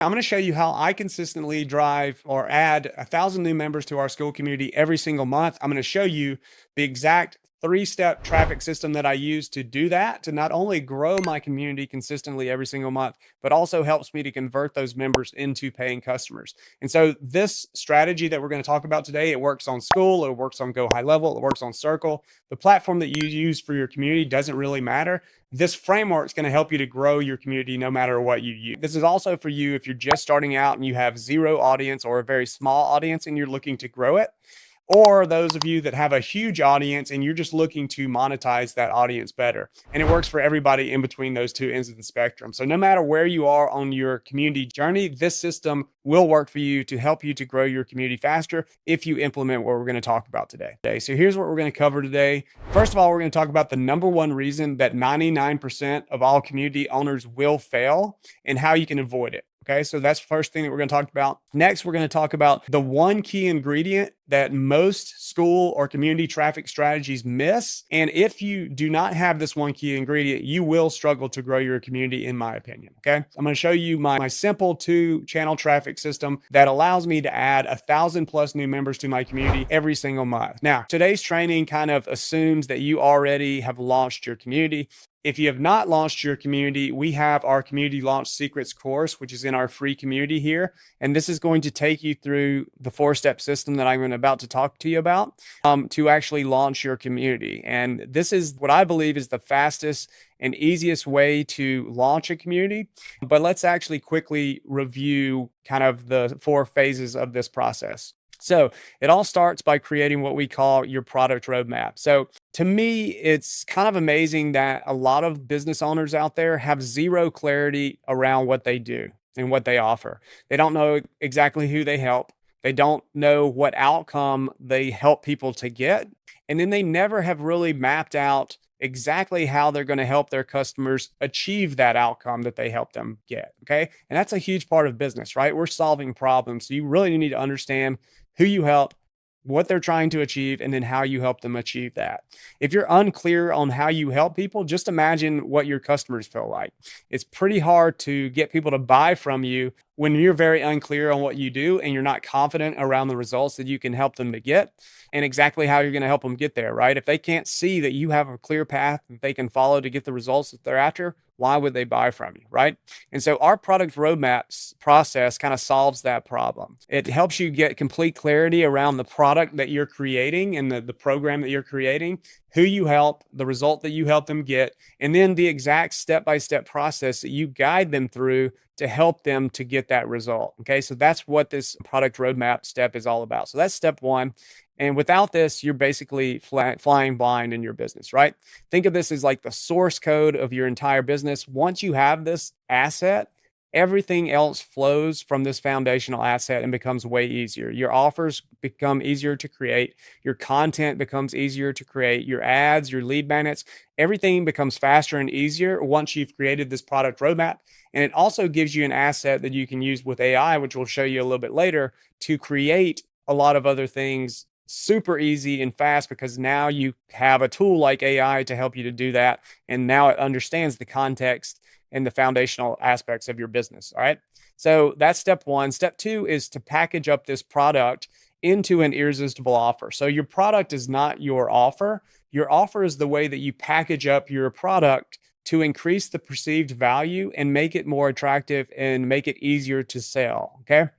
I'm going to show you how I consistently drive or add 1,000 new members to our Skool community every single month. I'm going to show you the exact 3-step traffic system that I use to do that, to not only grow my community consistently every single month, but also helps me to convert those members into paying customers. And so this strategy that we're going to talk about today, it works on Skool, it works on GoHighLevel, it works on Circle. The platform that you use for your community doesn't really matter. This framework is going to help you to grow your community no matter what you use. This is also for you if you're just starting out and you have zero audience or a very small audience and you're looking to grow it, or those of you that have a huge audience and you're just looking to monetize that audience better. And it works for everybody in between those two ends of the spectrum. So no matter where you are on your community journey, this system will work for you to help you to grow your community faster if you implement what we're going to talk about today. So here's what we're going to cover today. First of all, we're going to talk about the number one reason that 99% of all community owners will fail and how you can avoid it. Okay, so that's the first thing that we're going to talk about. Next, we're going to talk about the one key ingredient that most Skool or community traffic strategies miss. And if you do not have this one key ingredient, you will struggle to grow your community, in my opinion. Okay, I'm going to show you my simple 2-channel traffic system that allows me to add 1,000 plus new members to my community every single month. Now, today's training kind of assumes that you already have launched your community. If you have not launched your community, we have our Community Launch Secrets course, which is in our free community here. And this is going to take you through the 4-step system that I'm about to talk to you about to actually launch your community. And this is what I believe is the fastest and easiest way to launch a community. But let's actually quickly review kind of the 4 phases of this process. So it all starts by creating what we call your product roadmap. So to me, it's kind of amazing that a lot of business owners out there have zero clarity around what they do and what they offer. They don't know exactly who they help. They don't know what outcome they help people to get. And then they never have really mapped out exactly how they're going to help their customers achieve that outcome that they help them get. Okay. And that's a huge part of business, right? We're solving problems. So you really need to understand who you help, what they're trying to achieve, and then how you help them achieve that. If you're unclear on how you help people, just imagine what your customers feel like. It's pretty hard to get people to buy from you when you're very unclear on what you do and you're not confident around the results that you can help them to get and exactly how you're going to help them get there, right? If they can't see that you have a clear path that they can follow to get the results that they're after, why would they buy from you, right? And so our product roadmaps process kind of solves that problem. It helps you get complete clarity around the product that you're creating and the program that you're creating, who you help, the result that you help them get, and then the exact step-by-step process that you guide them through to help them to get that result. Okay, so that's what this product roadmap step is all about. So that's step 1. And without this, you're basically flying blind in your business, right? Think of this as like the source code of your entire business. Once you have this asset, everything else flows from this foundational asset and becomes way easier. Your offers become easier to create. Your content becomes easier to create. Your ads, your lead magnets, everything becomes faster and easier once you've created this product roadmap. And it also gives you an asset that you can use with AI, which we'll show you a little bit later, to create a lot of other things super easy and fast, because now you have a tool like AI to help you to do that. And now it understands the context and the foundational aspects of your business. All right. So that's step 1. Step 2 is to package up this product into an irresistible offer. So your product is not your offer. Your offer is the way that you package up your product to increase the perceived value and make it more attractive and make it easier to sell. Okay.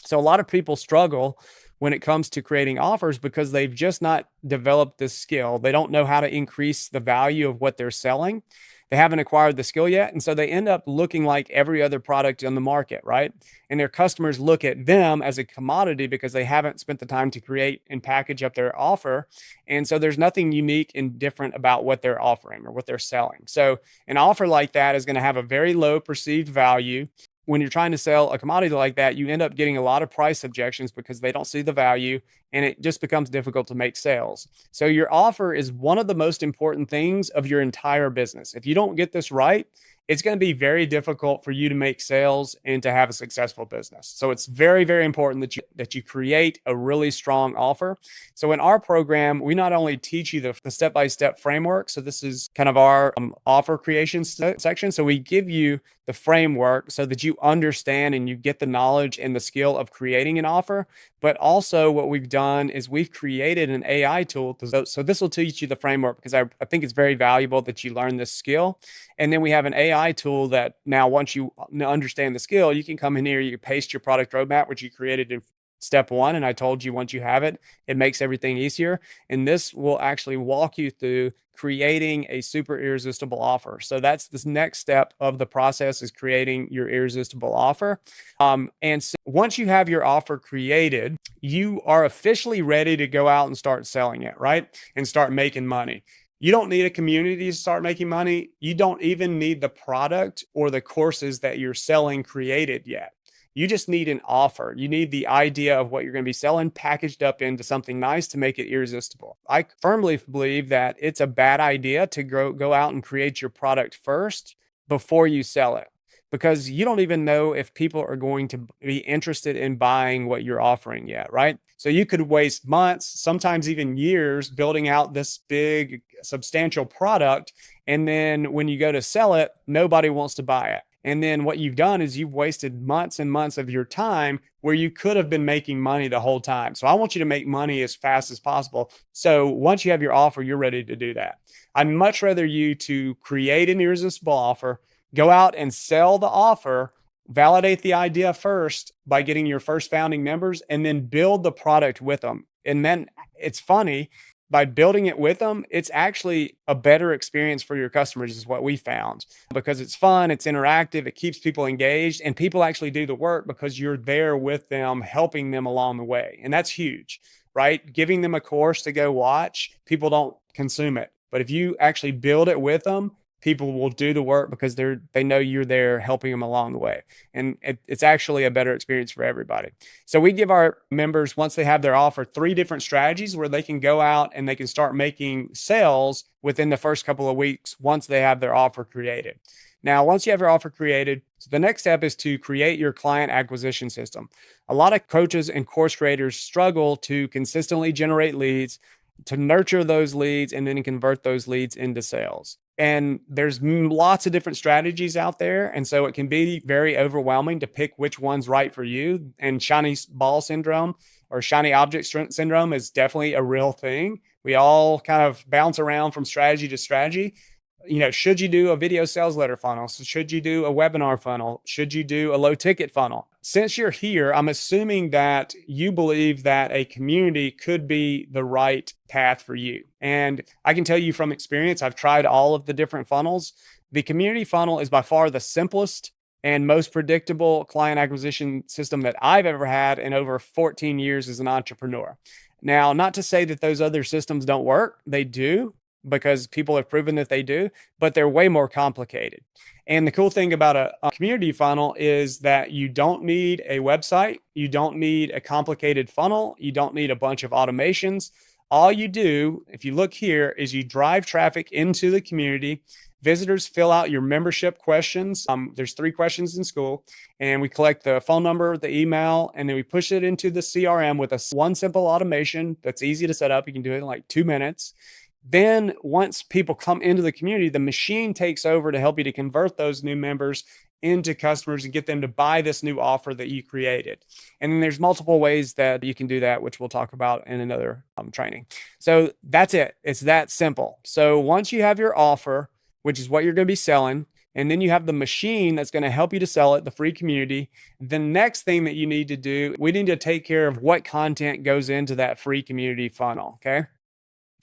So a lot of people struggle when it comes to creating offers because they've just not developed this skill. They don't know how to increase the value of what they're selling. They haven't acquired the skill yet. And so they end up looking like every other product on the market, right? And their customers look at them as a commodity because they haven't spent the time to create and package up their offer. And so there's nothing unique and different about what they're offering or what they're selling. So an offer like that is going to have a very low perceived value. When you're trying to sell a commodity like that, you end up getting a lot of price objections because they don't see the value, and it just becomes difficult to make sales. So your offer is one of the most important things of your entire business. If you don't get this right, it's going to be very difficult for you to make sales and to have a successful business. So it's very, very important that you create a really strong offer. So in our program, we not only teach you the step-by-step framework. So this is kind of our offer creation section. So we give you the framework so that you understand and you get the knowledge and the skill of creating an offer. But also what we've done is we've created an AI tool. So this will teach you the framework because I think it's very valuable that you learn this skill. And then we have an AI tool that now once you understand the skill, you can come in here, you paste your product roadmap, which you created in step one. And I told you once you have it, it makes everything easier. And this will actually walk you through creating a super irresistible offer. So that's this next step of the process, is creating your irresistible offer. And so once you have your offer created, you are officially ready to go out and start selling it, right? And start making money. You don't need a community to start making money. You don't even need the product or the courses that you're selling created yet. You just need an offer. You need the idea of what you're going to be selling packaged up into something nice to make it irresistible. I firmly believe that it's a bad idea to go out and create your product first before you sell it, because you don't even know if people are going to be interested in buying what you're offering yet, right? So you could waste months, sometimes even years, building out this big, substantial product. And then when you go to sell it, nobody wants to buy it. And then what you've done is you've wasted months and months of your time where you could have been making money the whole time. So I want you to make money as fast as possible. So once you have your offer, you're ready to do that. I'd much rather you to create an irresistible offer, go out and sell the offer, validate the idea first by getting your first founding members, and then build the product with them. And then it's funny, by building it with them, it's actually a better experience for your customers, is what we found, because it's fun, it's interactive, it keeps people engaged, and people actually do the work because you're there with them, helping them along the way. And that's huge, right? Giving them a course to go watch, people don't consume it. But if you actually build it with them, people will do the work because they know you're there helping them along the way. And it's actually a better experience for everybody. So we give our members, once they have their offer, 3 different strategies where they can go out and they can start making sales within the first couple of weeks once they have their offer created. Now, once you have your offer created, the next step is to create your client acquisition system. A lot of coaches and course creators struggle to consistently generate leads, to nurture those leads, and then convert those leads into sales. And there's lots of different strategies out there. And so it can be very overwhelming to pick which one's right for you. And shiny ball syndrome or shiny object syndrome is definitely a real thing. We all kind of bounce around from strategy to strategy. You know, should you do a video sales letter funnel? So should you do a webinar funnel? Should you do a low ticket funnel? Since you're here, I'm assuming that you believe that a community could be the right path for you. And I can tell you from experience, I've tried all of the different funnels. The community funnel is by far the simplest and most predictable client acquisition system that I've ever had in over 14 years as an entrepreneur. Now, not to say that those other systems don't work. They do, because people have proven that they do, but they're way more complicated. And the cool thing about a community funnel is that you don't need a website. You don't need a complicated funnel. You don't need a bunch of automations. All you do, if you look here, is you drive traffic into the community. Visitors fill out your membership questions. There's 3 questions in Skool, and we collect the phone number, the email, and then we push it into the CRM with one simple automation that's easy to set up. You can do it in like 2 minutes. Then once people come into the community, the machine takes over to help you to convert those new members into customers and get them to buy this new offer that you created. And then there's multiple ways that you can do that, which we'll talk about in another training. So that's it. It's that simple. So once you have your offer, which is what you're going to be selling, and then you have the machine that's going to help you to sell it, the free community, the next thing that you need to do, we need to take care of what content goes into that free community funnel, okay?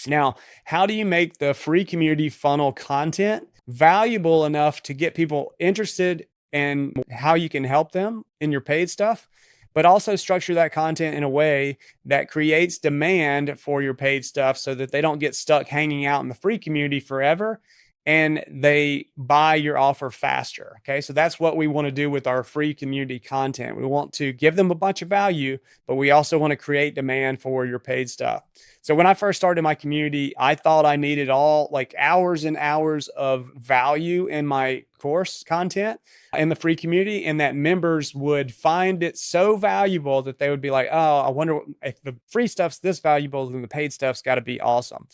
Now, how do you make the free community funnel content valuable enough to get people interested in how you can help them in your paid stuff, but also structure that content in a way that creates demand for your paid stuff so that they don't get stuck hanging out in the free community forever and they buy your offer faster. Okay. So that's what we want to do with our free community content. We want to give them a bunch of value, but we also want to create demand for your paid stuff. So when I first started my community, I thought I needed all like hours and hours of value in my course content in the free community, and that members would find it so valuable that they would be like, oh, I wonder if the free stuff's this valuable, then the paid stuff's got to be awesome.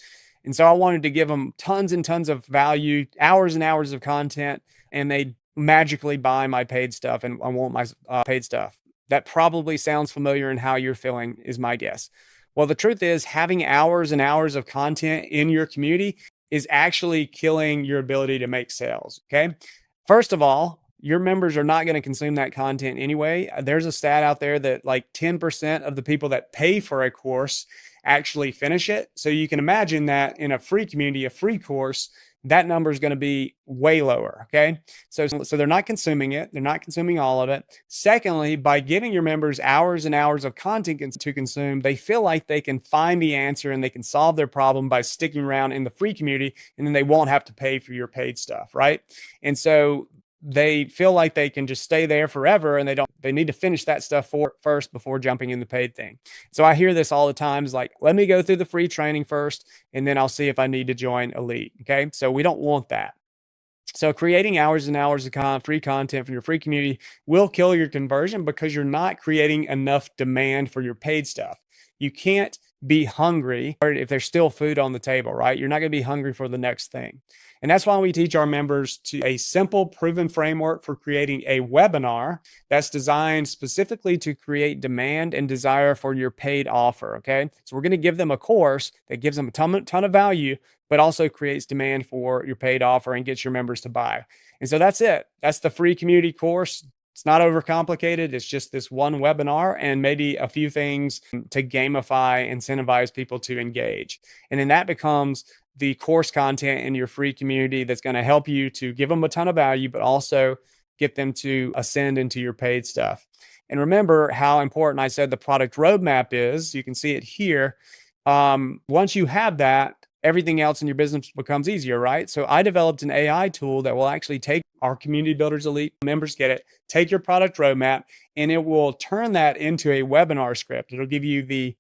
And so I wanted to give them tons and tons of value, hours and hours of content, and they magically buy my paid stuff and I want my paid stuff. That probably sounds familiar in how you're feeling, is my guess. Well, the truth is, having hours and hours of content in your community is actually killing your ability to make sales. Okay. First of all, your members are not going to consume that content anyway. There's a stat out there that like 10% of the people that pay for a course actually finish it. So you can imagine that in a free community, a free course, that number is going to be way lower. Okay. So they're not consuming it. They're not consuming all of it. Secondly, by giving your members hours and hours of content to consume, they feel like they can find the answer and they can solve their problem by sticking around in the free community, and then they won't have to pay for your paid stuff. Right. And so they feel like they can just stay there forever, and they need to finish that stuff first before jumping in the paid thing. So I hear this all the time, is like, let me go through the free training first, and then I'll see if I need to join Elite. Okay. So we don't want that. So creating hours and hours of free content from your free community will kill your conversion because you're not creating enough demand for your paid stuff. You can't be hungry if there's still food on the table, right? You're not going to be hungry for the next thing. And that's why we teach our members a simple, proven framework for creating a webinar that's designed specifically to create demand and desire for your paid offer. Okay. So we're going to give them a course that gives them a ton of value, but also creates demand for your paid offer and gets your members to buy. And so that's it. That's the free community course. It's not overcomplicated. It's just this one webinar and maybe a few things to gamify, incentivize people to engage. And then that becomes the course content in your free community that's going to help you to give them a ton of value, but also get them to ascend into your paid stuff. And remember how important I said the product roadmap is. You can see it here. Once you have that, everything else in your business becomes easier, right? So I developed an AI tool that will actually take our Community Builders Elite members get it, take your product roadmap, and it will turn that into a webinar script. It'll give you the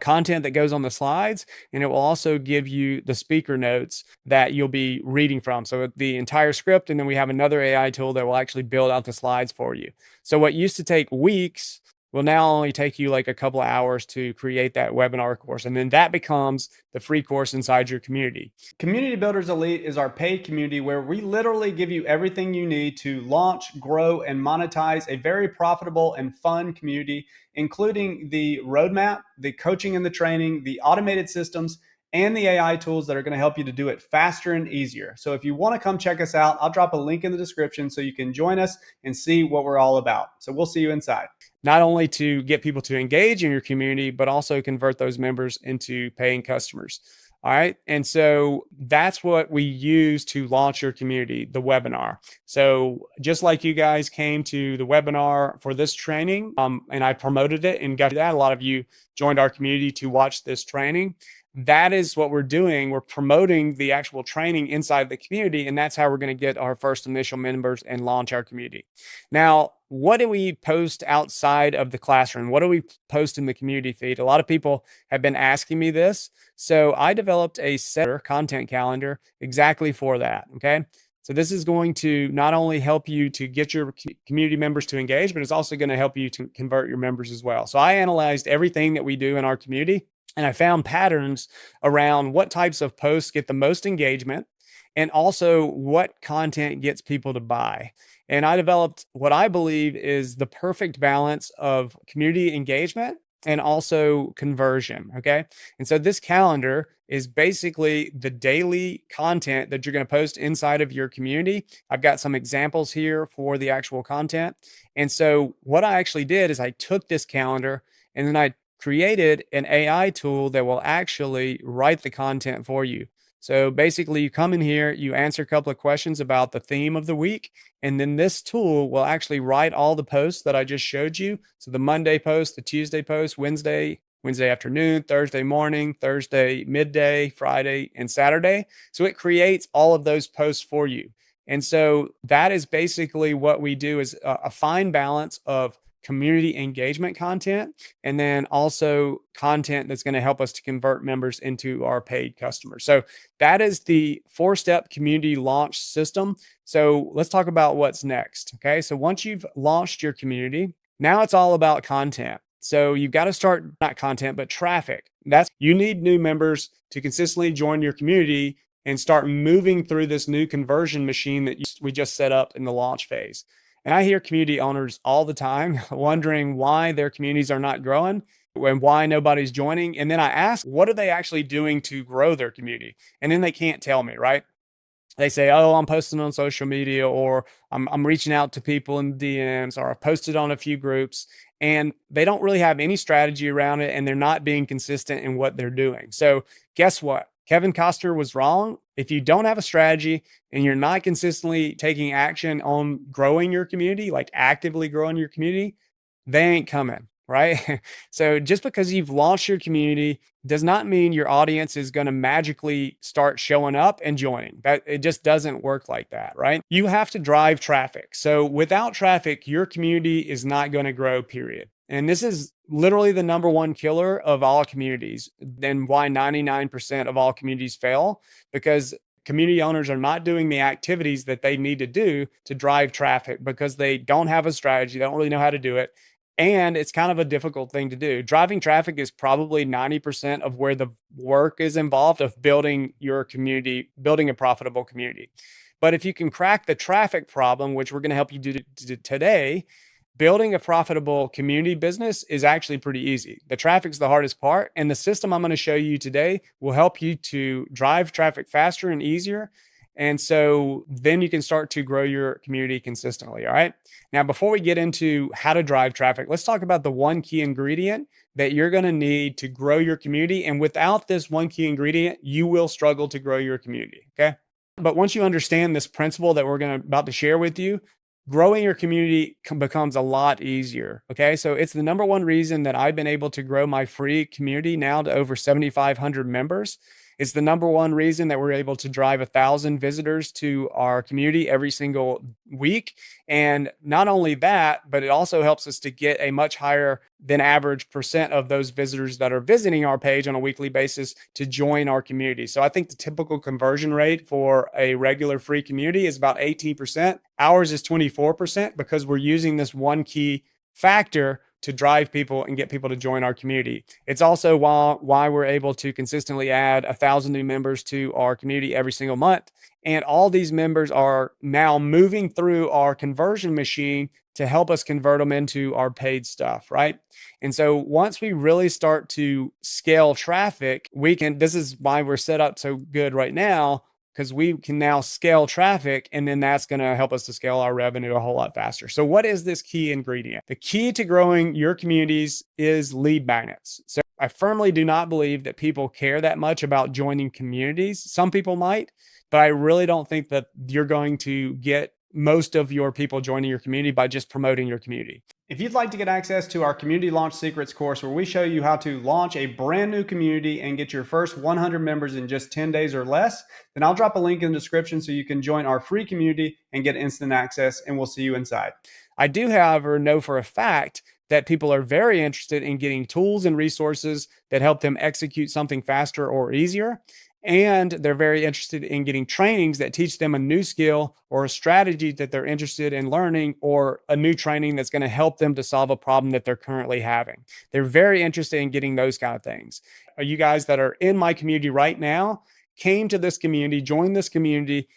content that goes on the slides, and it will also give you the speaker notes that you'll be reading from. So the entire script, and then we have another AI tool that will actually build out the slides for you. So what used to take weeks will now only take you like a couple of hours to create that webinar course. And then that becomes the free course inside your community. Community Builders Elite is our paid community where we literally give you everything you need to launch, grow, and monetize a very profitable and fun community, including the roadmap, the coaching and the training, the automated systems, and the AI tools that are going to help you to do it faster and easier. So if you want to come check us out, I'll drop a link in the description so you can join us and see what we're all about. So we'll see you inside. Not only to get people to engage in your community, but also convert those members into paying customers. All right. And so that's what we use to launch your community, the webinar. So just like you guys came to the webinar for this training, and I promoted it and got that, a lot of you joined our community to watch this training. That is what we're doing. We're promoting the actual training inside the community, and that's how we're going to get our first initial members and launch our community. Now, what do we post outside of the classroom? What do we post in the community feed? A lot of people have been asking me this. So I developed a content calendar exactly for that. Okay. So this is going to not only help you to get your community members to engage, but it's also going to help you to convert your members as well. So I analyzed everything that we do in our community, and I found patterns around what types of posts get the most engagement and also what content gets people to buy. And I developed what I believe is the perfect balance of community engagement and also conversion. Okay. And so this calendar is basically the daily content that you're going to post inside of your community. I've got some examples here for the actual content. And so what I actually did is I took this calendar and then I created an AI tool that will actually write the content for you. So basically you come in here, you answer a couple of questions about the theme of the week, and then this tool will actually write all the posts that I just showed you. So the Monday post, the Tuesday post, Wednesday, Wednesday afternoon, Thursday morning, Thursday midday, Friday, and Saturday. So it creates all of those posts for you. And so that is basically what we do, is a fine balance of community engagement content and then also content that's going to help us to convert members into our paid customers. So that is the 4-step community launch system. So let's talk about what's next. Okay. So once you've launched your community, now it's all about content. So you've got to start, not content, but traffic. You need new members to consistently join your community and start moving through this new conversion machine that we just set up in the launch phase. And I hear community owners all the time wondering why their communities are not growing and why nobody's joining. And then I ask, what are they actually doing to grow their community? And then they can't tell me, right? They say, oh, I'm posting on social media, or I'm reaching out to people in DMs, or I've posted on a few groups, and they don't really have any strategy around it, and they're not being consistent in what they're doing. So guess what? Kevin Costner was wrong. If you don't have a strategy and you're not consistently taking action on growing your community, like actively growing your community, they ain't coming, right? So just because you've launched your community does not mean your audience is going to magically start showing up and joining. That it just doesn't work like that, right? You have to drive traffic. So without traffic, your community is not going to grow, period. And this is literally the number one killer of all communities, and why 99% of all communities fail, because community owners are not doing the activities that they need to do to drive traffic because they don't have a strategy. They don't really know how to do it. And it's kind of a difficult thing to do. Driving traffic is probably 90% of where the work is involved of building your community, building a profitable community. But if you can crack the traffic problem, which we're going to help you do today, building a profitable community business is actually pretty easy. The traffic's the hardest part. And the system I'm going to show you today will help you to drive traffic faster and easier. And so then you can start to grow your community consistently. All right. Now, before we get into how to drive traffic, let's talk about the one key ingredient that you're going to need to grow your community. And without this one key ingredient, you will struggle to grow your community. Okay. But once you understand this principle that we're about to share with you, growing your community becomes a lot easier. Okay. So it's the number one reason that I've been able to grow my free community now to over 7,500 members. It's the number one reason that we're able to drive 1,000 visitors to our community every single week. And not only that, but it also helps us to get a much higher than average percent of those visitors that are visiting our page on a weekly basis to join our community. So I think the typical conversion rate for a regular free community is about 18%. Ours is 24% because we're using this one key factor to drive people and get people to join our community. It's also why we're able to consistently add 1,000 new members to our community every single month. And all these members are now moving through our conversion machine to help us convert them into our paid stuff, right? And so once we really start to scale traffic, this is why we're set up so good right now, because we can now scale traffic, and then that's going to help us to scale our revenue a whole lot faster. So what is this key ingredient? The key to growing your communities is lead magnets. So I firmly do not believe that people care that much about joining communities. Some people might, but I really don't think that you're going to get most of your people joining your community by just promoting your community. If you'd like to get access to our Community Launch Secrets course, where we show you how to launch a brand new community and get your first 100 members in just 10 days or less, then I'll drop a link in the description so you can join our free community and get instant access, and we'll see you inside. I do, however, know for a fact that people are very interested in getting tools and resources that help them execute something faster or easier. And they're very interested in getting trainings that teach them a new skill or a strategy that they're interested in learning, or a new training that's going to help them to solve a problem that they're currently having. They're very interested in getting those kind of things. You guys that are in my community right now came to this community, joined this community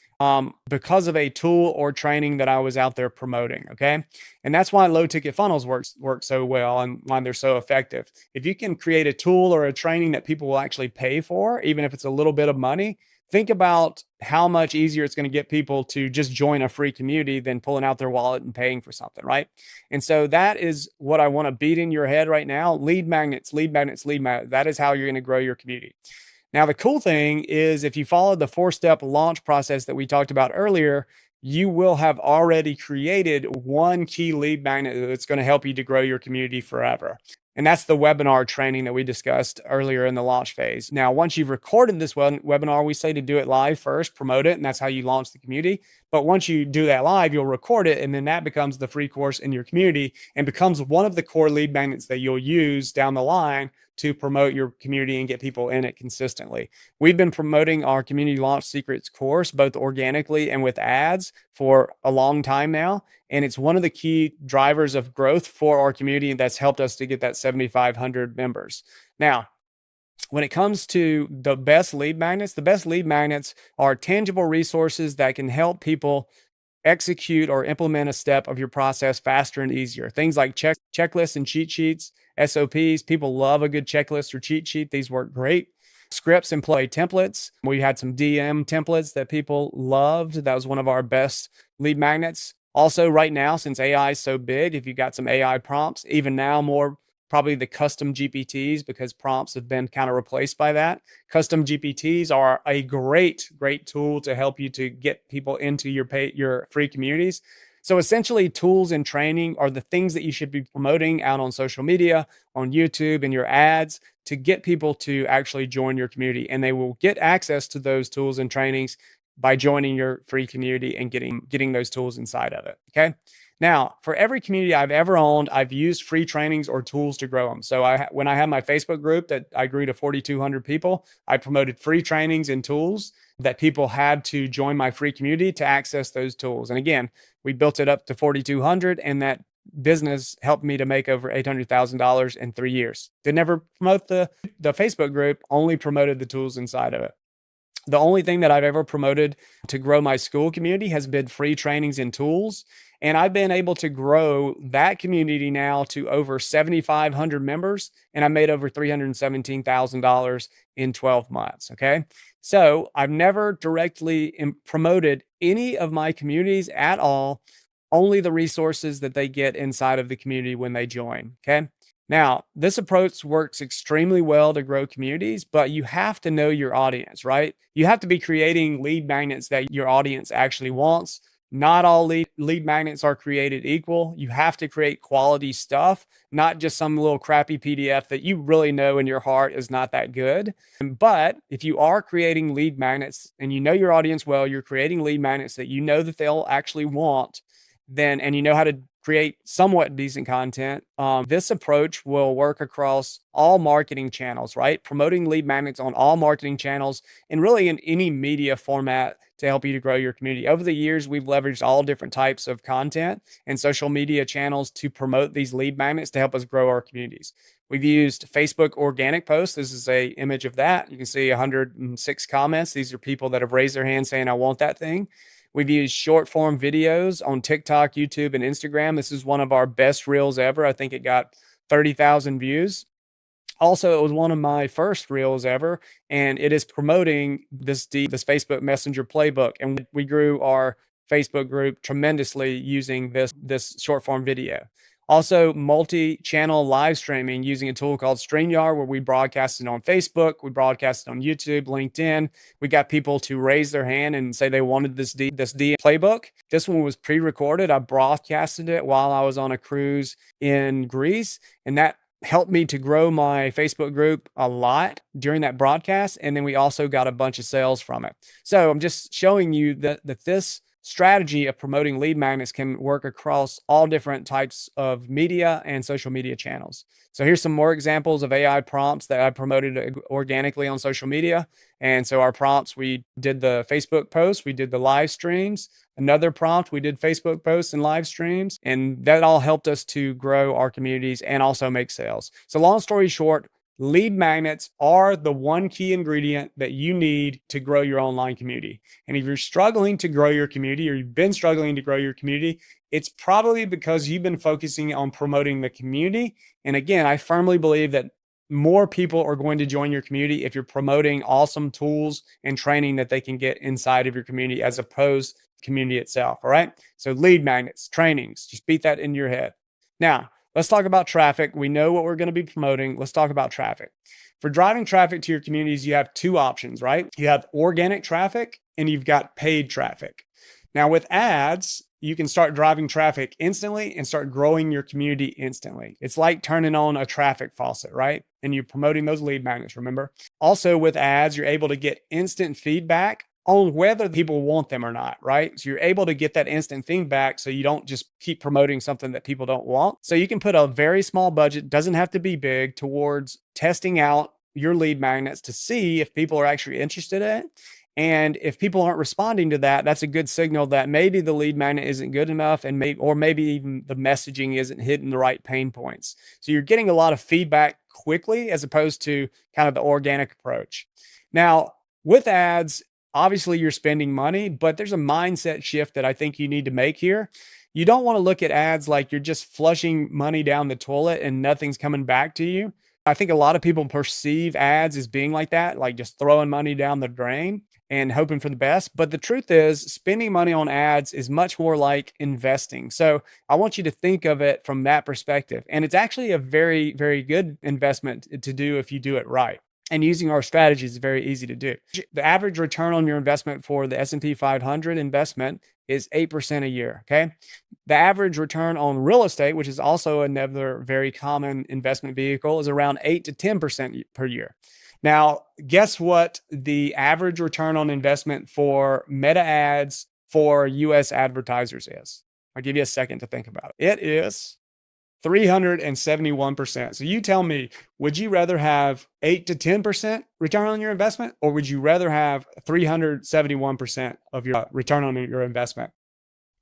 because of a tool or training that I was out there promoting. Okay. And that's why low ticket funnels work so well and why they're so effective. If you can create a tool or a training that people will actually pay for, even if it's a little bit of money, think about how much easier it's going to get people to just join a free community than pulling out their wallet and paying for something, right? And so that is what I want to beat in your head right now. Lead magnets, lead magnets, lead magnets. That is how you're going to grow your community. Now, the cool thing is if you follow the 4-step launch process that we talked about earlier, you will have already created one key lead magnet that's going to help you to grow your community forever. And that's the webinar training that we discussed earlier in the launch phase. Now, once you've recorded this webinar, we say to do it live first, promote it, and that's how you launch the community. But once you do that live, you'll record it, and then that becomes the free course in your community and becomes one of the core lead magnets that you'll use down the line to promote your community and get people in it consistently. We've been promoting our Community Launch Secrets course, both organically and with ads, for a long time now. And it's one of the key drivers of growth for our community that's helped us to get that 7,500 members. Now, when it comes to the best lead magnets are tangible resources that can help people execute or implement a step of your process faster and easier. Things like checklists and cheat sheets, SOPs. People love a good checklist or cheat sheet. These work great. Scripts, employee templates. We had some DM templates that people loved. That was one of our best lead magnets. Also, right now, since AI is so big, if you've got some AI prompts, even now more probably the custom GPTs, because prompts have been kind of replaced by that. Custom GPTs are a great tool to help you to get people into your free communities. So essentially, tools and training are the things that you should be promoting out on social media, on YouTube, and your ads to get people to actually join your community. And they will get access to those tools and trainings by joining your free community and getting those tools inside of it. Okay. Now, for every community I've ever owned, I've used free trainings or tools to grow them. So when I had my Facebook group that I grew to 4,200 people, I promoted free trainings and tools that people had to join my free community to access those tools. And again, we built it up to 4,200, and that business helped me to make over $800,000 in 3 years. Did never promote the Facebook group, only promoted the tools inside of it. The only thing that I've ever promoted to grow my Skool community has been free trainings and tools. And I've been able to grow that community now to over 7,500 members. And I made over $317,000 in 12 months. Okay. So I've never directly promoted any of my communities at all, only the resources that they get inside of the community when they join. Okay. Now, this approach works extremely well to grow communities, but you have to know your audience, right? You have to be creating lead magnets that your audience actually wants. Not all lead magnets are created equal. You have to create quality stuff, not just some little crappy PDF that you really know in your heart is not that good. But if you are creating lead magnets and you know your audience well, you're creating lead magnets that you know that they'll actually want, and you know how to create somewhat decent content, this approach will work across all marketing channels, right? Promoting lead magnets on all marketing channels and really in any media format to help you to grow your community. Over the years, we've leveraged all different types of content and social media channels to promote these lead magnets to help us grow our communities. We've used Facebook organic posts. This is an image of that. You can see 106 comments. These are people that have raised their hand saying, I want that thing. We've used short form videos on TikTok, YouTube, and Instagram. This is one of our best reels ever. I think it got 30,000 views. Also, it was one of my first reels ever, and it is promoting this Facebook Messenger playbook. And we grew our Facebook group tremendously using this short form video. Also, multi-channel live streaming using a tool called StreamYard, where we broadcast it on Facebook, we broadcast it on YouTube, LinkedIn. We got people to raise their hand and say they wanted this DM playbook. This one was pre-recorded. I broadcasted it while I was on a cruise in Greece, and that helped me to grow my Facebook group a lot during that broadcast. And then we also got a bunch of sales from it. So I'm just showing you that this strategy of promoting lead magnets can work across all different types of media and social media channels. So here's some more examples of AI prompts that I promoted organically on social media. And so our prompts, we did the Facebook posts, we did the live streams. Another prompt, we did Facebook posts and live streams, and that all helped us to grow our communities and also make sales. So long story short, lead magnets are the one key ingredient that you need to grow your online community. And if you're struggling to grow your community, or you've been struggling to grow your community, it's probably because you've been focusing on promoting the community. And again, I firmly believe that more people are going to join your community if you're promoting awesome tools and training that they can get inside of your community as opposed to the community itself. All right. So lead magnets, trainings, just beat that into your head. Now, let's talk about traffic. We know what we're going to be promoting. Let's talk about traffic. For driving traffic to your communities, you have two options, right? You have organic traffic and you've got paid traffic. Now with ads, you can start driving traffic instantly and start growing your community instantly. It's like turning on a traffic faucet, right? And you're promoting those lead magnets, remember? Also, with ads, you're able to get instant feedback on whether people want them or not, right? So you're able to get that instant feedback so you don't just keep promoting something that people don't want. So you can put a very small budget, doesn't have to be big, towards testing out your lead magnets to see if people are actually interested in it. And if people aren't responding to that, that's a good signal that maybe the lead magnet isn't good enough, and maybe even the messaging isn't hitting the right pain points. So you're getting a lot of feedback quickly as opposed to kind of the organic approach. Now, with ads, obviously you're spending money, but there's a mindset shift that I think you need to make here. You don't want to look at ads like you're just flushing money down the toilet and nothing's coming back to you. I think a lot of people perceive ads as being like that, like just throwing money down the drain and hoping for the best. But the truth is, spending money on ads is much more like investing. So I want you to think of it from that perspective. And it's actually a very, very good investment to do if you do it right. And using our strategy is very easy to do. The average return on your investment for the S&P 500 investment is 8% a year, okay? The average return on real estate, which is also another very common investment vehicle, is around 8 to 10% per year. Now, guess what the average return on investment for meta ads for US advertisers is? I'll give you a second to think about it. It is 371%. So you tell me, would you rather have 8 to 10% return on your investment, or would you rather have 371% of your return on your investment?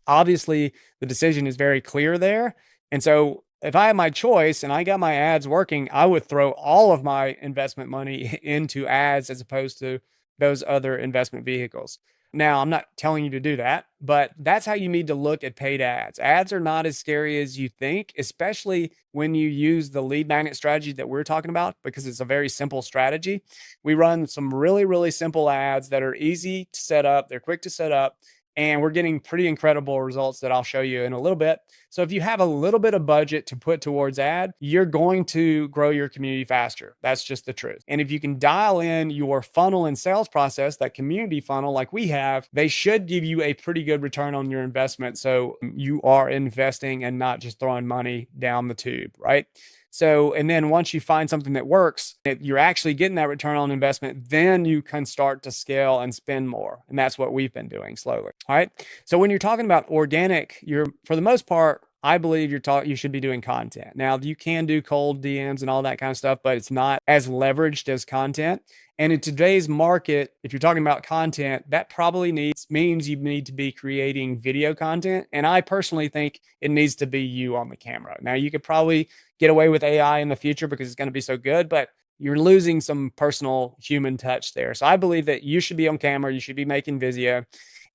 Obviously, the decision is very clear there. And so if I had my choice and I got my ads working, I would throw all of my investment money into ads as opposed to those other investment vehicles. Now, I'm not telling you to do that, but that's how you need to look at paid ads. Ads are not as scary as you think, especially when you use the lead magnet strategy that we're talking about, because it's a very simple strategy. We run some really, really simple ads that are easy to set up. They're quick to set up. And we're getting pretty incredible results that I'll show you in a little bit. So if you have a little bit of budget to put towards ad, you're going to grow your community faster. That's just the truth. And if you can dial in your funnel and sales process, that community funnel like we have, they should give you a pretty good return on your investment. So you are investing and not just throwing money down the tube, right? So, and then once you find something that works, you're actually getting that return on investment, then you can start to scale and spend more. And that's what we've been doing slowly. All right. So when you're talking about organic, for the most part, I believe you should be doing content. Now, you can do cold DMs and all that kind of stuff, but it's not as leveraged as content. And in today's market, if you're talking about content, that probably means you need to be creating video content. And I personally think it needs to be you on the camera. Now, you could probably get away with AI in the future because it's going to be so good, but you're losing some personal human touch there. So I believe that you should be on camera. You should be making video.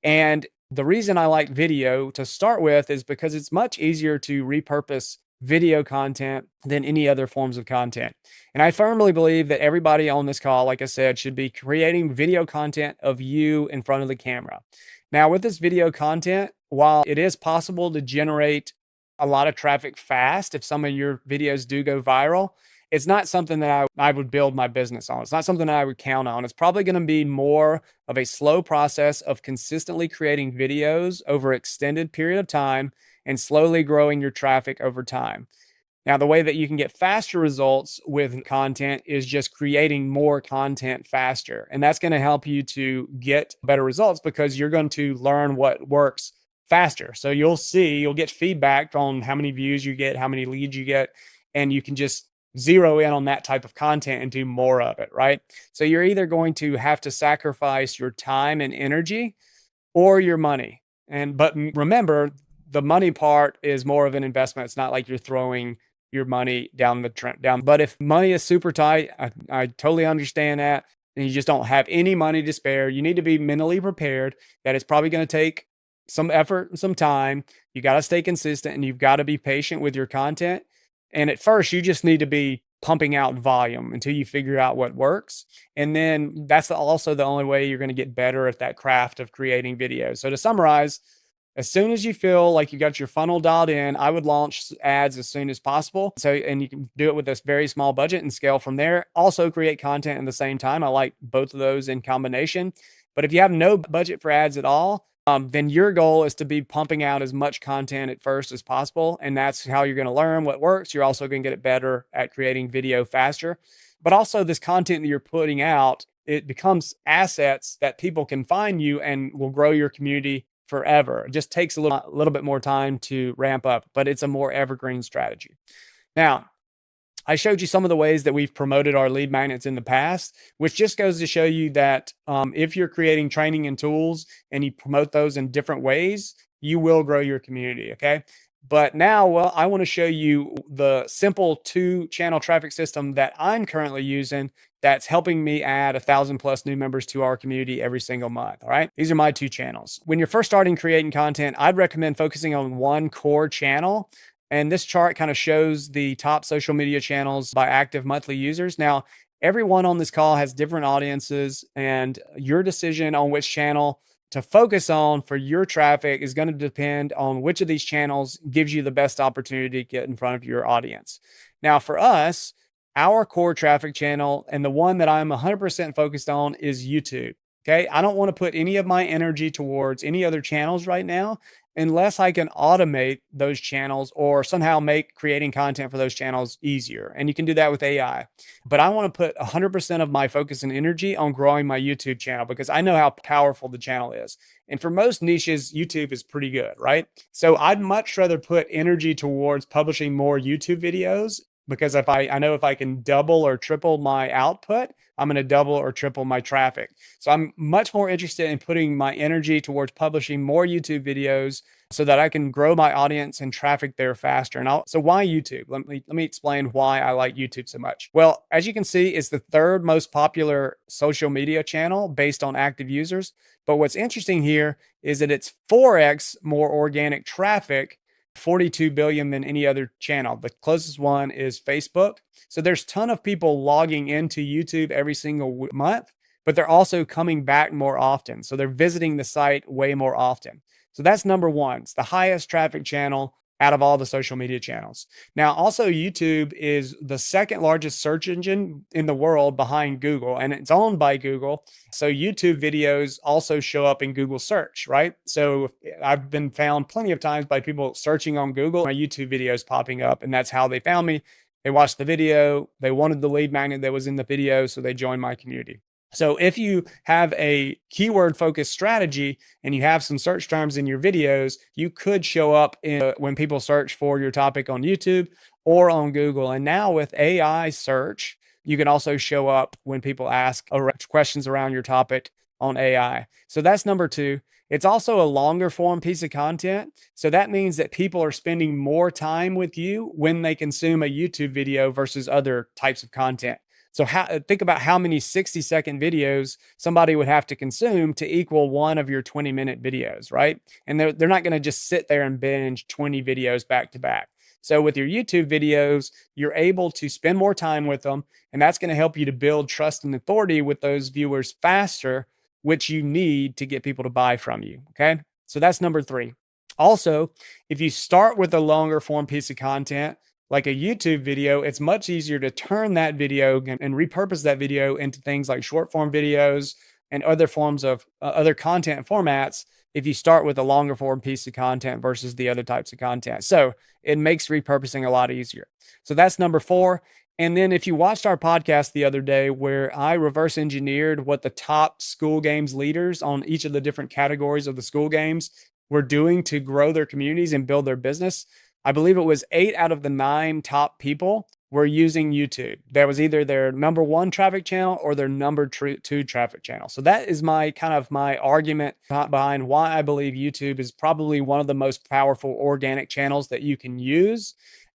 And the reason I like video to start with is because it's much easier to repurpose video content than any other forms of content. And I firmly believe that everybody on this call, like I said, should be creating video content of you in front of the camera. Now, with this video content, while it is possible to generate a lot of traffic fast, if some of your videos do go viral, it's not something that I would build my business on. It's not something that I would count on. It's probably going to be more of a slow process of consistently creating videos over an extended period of time and slowly growing your traffic over time. Now, the way that you can get faster results with content is just creating more content faster. And that's going to help you to get better results because you're going to learn what works faster. So you'll get feedback on how many views you get, how many leads you get, and you can just zero in on that type of content and do more of it, right? So you're either going to have to sacrifice your time and energy or your money. But remember, the money part is more of an investment. It's not like you're throwing your money down the trend down. But if money is super tight, I totally understand that. And you just don't have any money to spare. You need to be mentally prepared that it's probably going to take some effort and some time. You got to stay consistent and you've got to be patient with your content. And at first, you just need to be pumping out volume until you figure out what works. And then that's also the only way you're going to get better at that craft of creating videos. So to summarize, as soon as you feel like you got your funnel dialed in, I would launch ads as soon as possible. And you can do it with this very small budget and scale from there. Also create content at the same time. I like both of those in combination. But if you have no budget for ads at all, then your goal is to be pumping out as much content at first as possible. And that's how you're going to learn what works. You're also going to get it better at creating video faster. But also, this content that you're putting out, it becomes assets that people can find you and will grow your community forever. It just takes a little bit more time to ramp up, but it's a more evergreen strategy. Now, I showed you some of the ways that we've promoted our lead magnets in the past, which just goes to show you that if you're creating training and tools and you promote those in different ways, you will grow your community. Okay. But now, well, I want to show you the simple 2-channel traffic system that I'm currently using that's helping me add 1,000 plus new members to our community every single month. All right. These are my 2 channels. When you're first starting creating content, I'd recommend focusing on one core channel. And this chart kind of shows the top social media channels by active monthly users. Now, everyone on this call has different audiences, and your decision on which channel to focus on for your traffic is going to depend on which of these channels gives you the best opportunity to get in front of your audience. Now, for us, our core traffic channel and the one that I'm 100% focused on is YouTube. Okay. I don't want to put any of my energy towards any other channels right now, unless I can automate those channels or somehow make creating content for those channels easier. And you can do that with AI. But I want to put 100% of my focus and energy on growing my YouTube channel because I know how powerful the channel is. And for most niches, YouTube is pretty good, right? So I'd much rather put energy towards publishing more YouTube videos, because if I know if I can double or triple my output, I'm going to double or triple my traffic. So I'm much more interested in putting my energy towards publishing more YouTube videos so that I can grow my audience and traffic there faster. So why YouTube? Let me explain why I like YouTube so much. Well, as you can see, it's the 3rd most popular social media channel based on active users. But what's interesting here is that it's 4x more organic traffic, 42 billion than any other channel. The closest one is Facebook. So there's a ton of people logging into YouTube every single month, but they're also coming back more often. So they're visiting the site way more often. So that's number 1. It's the highest traffic channel out of all the social media channels. Now, also YouTube is the 2nd largest search engine in the world behind Google, and it's owned by Google. So YouTube videos also show up in Google search, right? So I've been found plenty of times by people searching on Google, my YouTube videos popping up, and that's how they found me. They watched the video, they wanted the lead magnet that was in the video, so they joined my community. So if you have a keyword focused strategy and you have some search terms in your videos, you could show up when people search for your topic on YouTube or on Google. And now with AI search, you can also show up when people ask questions around your topic on AI. So that's number 2. It's also a longer form piece of content. So that means that people are spending more time with you when they consume a YouTube video versus other types of content. So think about how many 60-second videos somebody would have to consume to equal one of your 20-minute videos, right? And they're not going to just sit there and binge 20 videos back to back. So with your YouTube videos, you're able to spend more time with them, and that's going to help you to build trust and authority with those viewers faster, which you need to get people to buy from you, okay? So that's number 3. Also, if you start with a longer form piece of content, like a YouTube video, it's much easier to turn that video and repurpose that video into things like short form videos and other forms of other content formats if you start with a longer form piece of content versus the other types of content. So it makes repurposing a lot easier. So that's number 4. And then if you watched our podcast the other day where I reverse engineered what the top Skool games leaders on each of the different categories of the Skool games were doing to grow their communities and build their business, I believe it was 8 out of the 9 top people were using YouTube. That was either their number 1 traffic channel or their number 2 traffic channel. So that is my argument behind why I believe YouTube is probably one of the most powerful organic channels that you can use.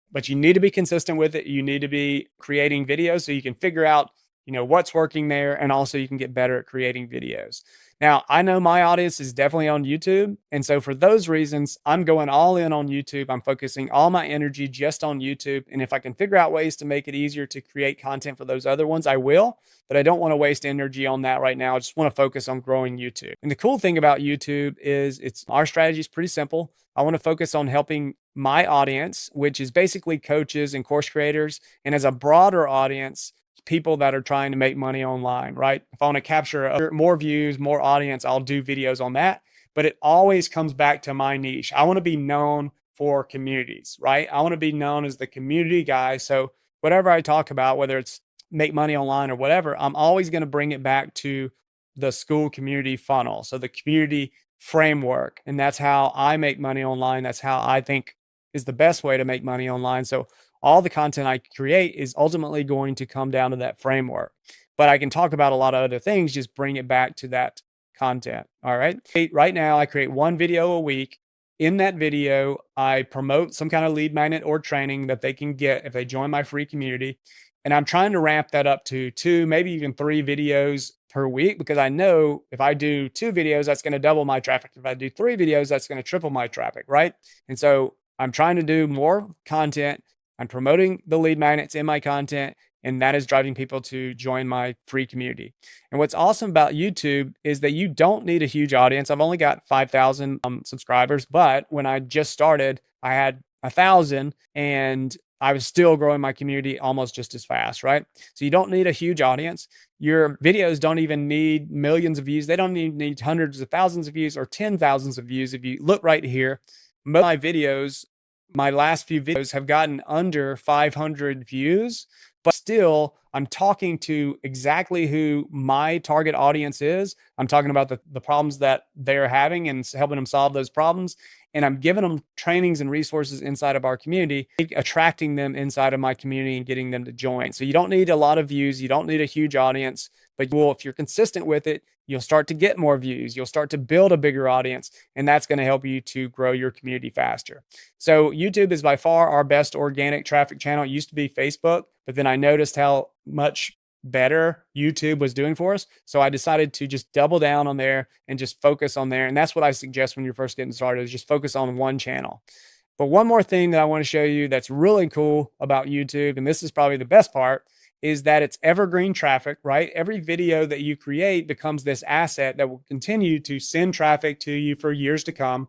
But you need to be consistent with it. You need to be creating videos so you can figure out, what's working there, and also you can get better at creating videos. Now, I know my audience is definitely on YouTube. And so for those reasons, I'm going all in on YouTube. I'm focusing all my energy just on YouTube. And if I can figure out ways to make it easier to create content for those other ones, I will. But I don't want to waste energy on that right now. I just want to focus on growing YouTube. And the cool thing about YouTube is our strategy is pretty simple. I want to focus on helping my audience, which is basically coaches and course creators. And as a broader audience, people that are trying to make money online, right? If I want to capture more views, more audience, I'll do videos on that. but it always comes back to my niche. I want to be known for communities, right? I want to be known as the community guy. So whatever I talk about, whether it's make money online or whatever, I'm always going to bring it back to the Skool community funnel. So the community framework. And that's how I make money online. That's how I think is the best way to make money online. So all the content I create is ultimately going to come down to that framework. But I can talk about a lot of other things, just bring it back to that content. All right. Right now, I create one video a week. In that video, I promote some kind of lead magnet or training that they can get if they join my free community. And I'm trying to ramp that up to 2, maybe even 3 videos per week, because I know if I do 2 videos, that's going to double my traffic. If I do 3 videos, that's going to triple my traffic, right? And so I'm trying to do more content. I'm promoting the lead magnets in my content, and that is driving people to join my free community. And what's awesome about YouTube is that you don't need a huge audience. I've only got 5,000 subscribers, but when I just started, I had 1,000, and I was still growing my community almost just as fast, right? So you don't need a huge audience. Your videos don't even need millions of views. They don't even need hundreds of thousands of views or 10,000s of views. If you look right here, most of my videos, my last few videos have gotten under 500 views, but still I'm talking to exactly who my target audience is. I'm talking about the problems that they're having and helping them solve those problems. And I'm giving them trainings and resources inside of our community, attracting them inside of my community and getting them to join. So you don't need a lot of views. You don't need a huge audience, but if you're consistent with it, you'll start to get more views. You'll start to build a bigger audience, and that's going to help you to grow your community faster. So YouTube is by far our best organic traffic channel. It used to be Facebook, but then I noticed how much better YouTube was doing for us. So I decided to just double down on there and just focus on there. And that's what I suggest when you're first getting started, is just focus on one channel. But one more thing that I want to show you that's really cool about YouTube, and this is probably the best part, is that it's evergreen traffic, right? Every video that you create becomes this asset that will continue to send traffic to you for years to come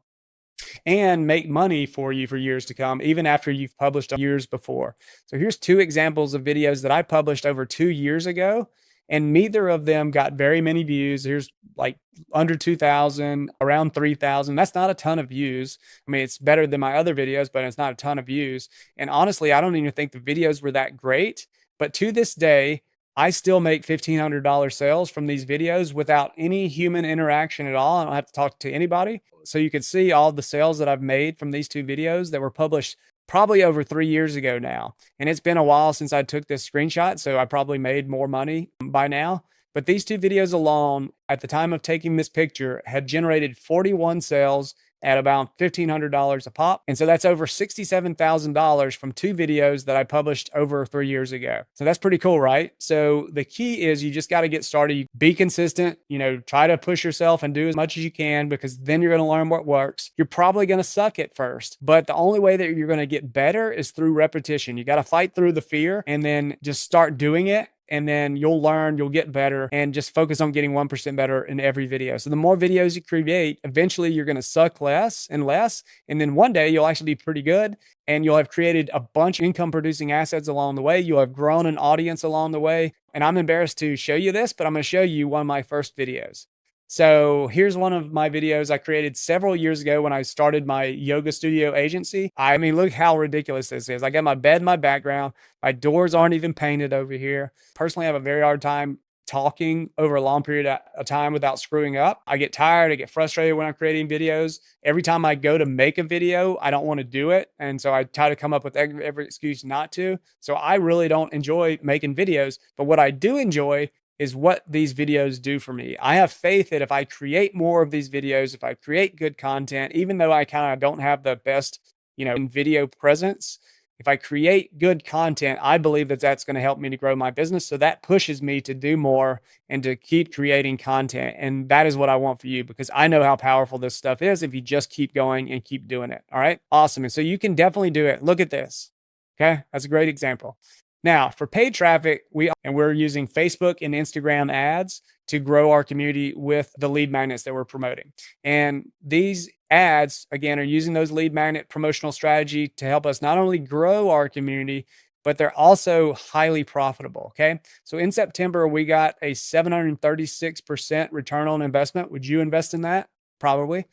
and make money for you for years to come, even after you've published years before. So here's 2 examples of videos that I published over 2 years ago, and neither of them got very many views. Here's like under 2,000, around 3,000. That's not a ton of views. I mean, it's better than my other videos, but it's not a ton of views. And honestly, I don't even think the videos were that great. But to this day, I still make $1,500 sales from these videos without any human interaction at all. I don't have to talk to anybody. So you can see all the sales that I've made from these 2 videos that were published probably over 3 years ago now. And it's been a while since I took this screenshot, so I probably made more money by now. But these 2 videos alone, at the time of taking this picture, had generated 41 sales at about $1,500 a pop. And so that's over $67,000 from 2 videos that I published over 3 years ago. So that's pretty cool, right? So the key is you just got to get started. Be consistent, try to push yourself and do as much as you can, because then you're going to learn what works. You're probably going to suck at first, but the only way that you're going to get better is through repetition. You got to fight through the fear and then just start doing it. And then you'll learn, you'll get better, and just focus on getting 1% better in every video. So the more videos you create, eventually you're going to suck less and less. And then one day you'll actually be pretty good, and you'll have created a bunch of income producing assets along the way. You'll have grown an audience along the way. And I'm embarrassed to show you this, but I'm going to show you one of my first videos. So here's one of my videos I created several years ago when I started my yoga studio agency. I mean, look how ridiculous this is. I got my bed in my background. My doors aren't even painted over here. Personally, I have a very hard time talking over a long period of time without screwing up. I get tired. I get frustrated when I'm creating videos. Every time I go to make a video, I don't want to do it. And so I try to come up with every excuse not to. So I really don't enjoy making videos. But what I do enjoy is what these videos do for me. I have faith that if I create more of these videos, if I create good content, even though I kind of don't have the best, video presence, if I create good content, I believe that that's going to help me to grow my business. So that pushes me to do more and to keep creating content. And that is what I want for you, because I know how powerful this stuff is if you just keep going and keep doing it. All right. Awesome. And so you can definitely do it. Look at this. Okay. That's a great example. Now, for paid traffic, we're using Facebook and Instagram ads to grow our community with the lead magnets that we're promoting. And these ads, again, are using those lead magnet promotional strategy to help us not only grow our community, but they're also highly profitable. Okay. So in September, we got a 736% return on investment. Would you invest in that? probably.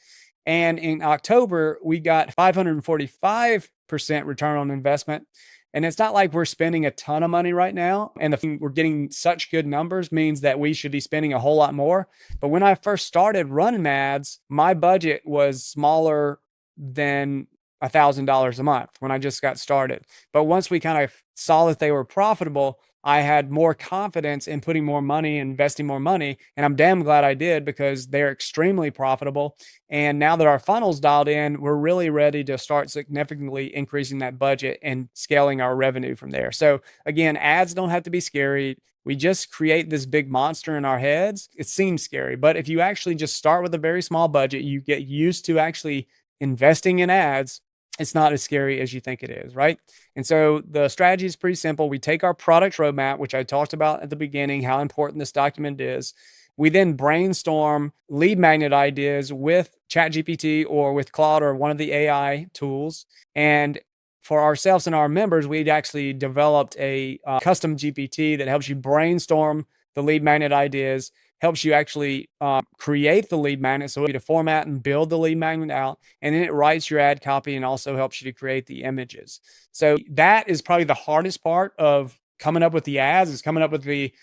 And in October, we got 545% return on investment. And it's not like we're spending a ton of money right now. And we're getting such good numbers means that we should be spending a whole lot more. But when I first started running ads, my budget was smaller than $1,000 a month when I just got started. But once we kind of saw that they were profitable, I had more confidence in putting more money, investing more money. And I'm damn glad I did, because they're extremely profitable. And now that our funnel's dialed in, we're really ready to start significantly increasing that budget and scaling our revenue from there. So again, ads don't have to be scary. We just create this big monster in our heads. It seems scary, but if you actually just start with a very small budget, you get used to actually investing in ads, it's not as scary as you think it is, right? And so the strategy is pretty simple. We take our product roadmap, which I talked about at the beginning, how important this document is. We then brainstorm lead magnet ideas with ChatGPT or with Claude or one of the AI tools. And for ourselves and our members, we'd actually developed a custom GPT that helps you brainstorm the lead magnet ideas, helps you actually create the lead magnet. So you to format and build the lead magnet out, and then it writes your ad copy and also helps you to create the images. So that is probably the hardest part of coming up with the ads, is coming up with the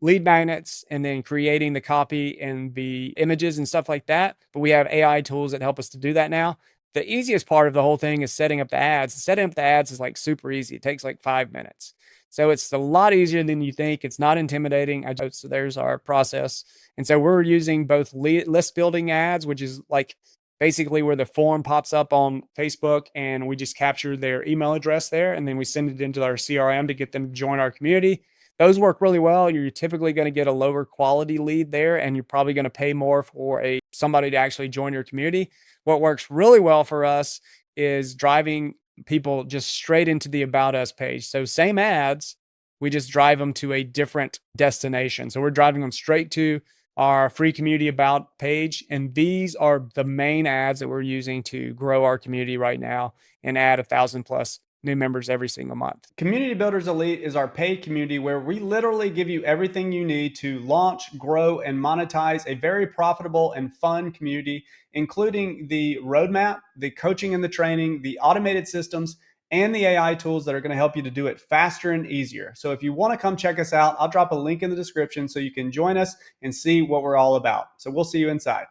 lead magnets and then creating the copy and the images and stuff like that. But we have AI tools that help us to do that now. The easiest part of the whole thing is setting up the ads. Setting up the ads is like super easy. It takes like 5 minutes. So it's a lot easier than you think. It's not intimidating. So there's our process. And so we're using both list building ads, which is like basically where the form pops up on Facebook and we just capture their email address there. And then we send it into our CRM to get them to join our community. Those work really well. You're typically going to get a lower quality lead there, and you're probably going to pay more for somebody to actually join your community. What works really well for us is driving people just straight into the About Us page. So same ads, we just drive them to a different destination. So we're driving them straight to our free community about page. And these are the main ads that we're using to grow our community right now and add 1,000 plus new members every single month. Community Builders Elite is our paid community where we literally give you everything you need to launch, grow, and monetize a very profitable and fun community, including the roadmap, the coaching and the training, the automated systems, and the AI tools that are going to help you to do it faster and easier. So if you want to come check us out, I'll drop a link in the description so you can join us and see what we're all about. So we'll see you inside.